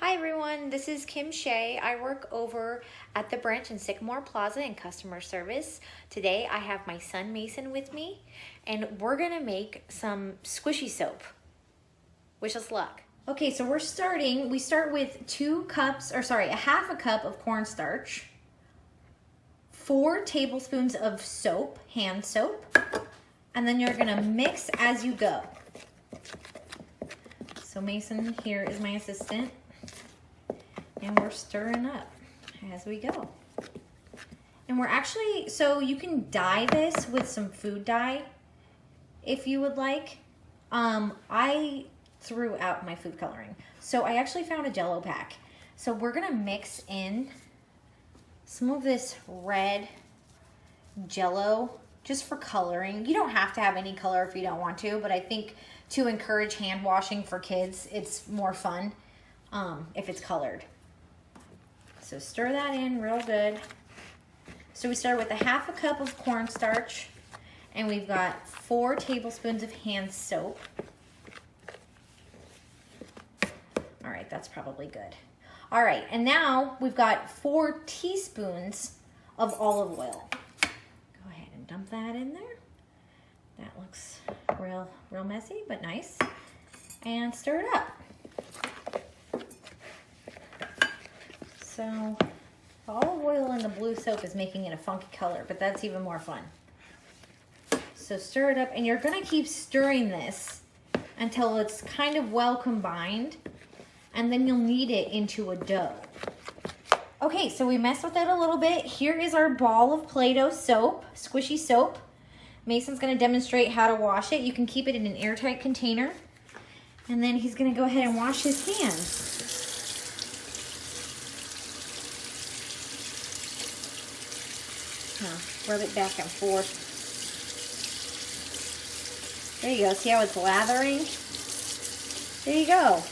Hi everyone, this is Kim Shay. I work over at the branch in Sycamore Plaza in customer service. Today I have my son Mason with me and we're gonna make some squishy soap. Wish us luck. Okay, so we start with a half a cup of cornstarch, 4 tablespoons of soap, hand soap, and then you're gonna mix as you go. So Mason here is my assistant. And we're stirring up as we go. And we're actually, so you can dye this with some food dye if you would like. I threw out my food coloring. So I actually found a Jello pack. So we're gonna mix in some of this red Jello just for coloring. You don't have to have any color if you don't want to, but I think to encourage hand washing for kids, it's more fun if it's colored. So stir that in real good. So we start with a half a cup of cornstarch and we've got 4 tablespoons of hand soap. All right, that's probably good. All right, and now we've got 4 teaspoons of olive oil. Go ahead and dump that in there. That looks real messy, but nice. And stir it up. So the olive oil in the blue soap is making it a funky color, but that's even more fun. So stir it up, and you're gonna keep stirring this until it's kind of well combined, and then you'll knead it into a dough. Okay, so we messed with it a little bit. Here is our ball of Play-Doh soap, squishy soap. Mason's gonna demonstrate how to wash it. You can keep it in an airtight container, and then he's gonna go ahead and wash his hands. Rub it back and forth. There you go. See how it's lathering? There you go.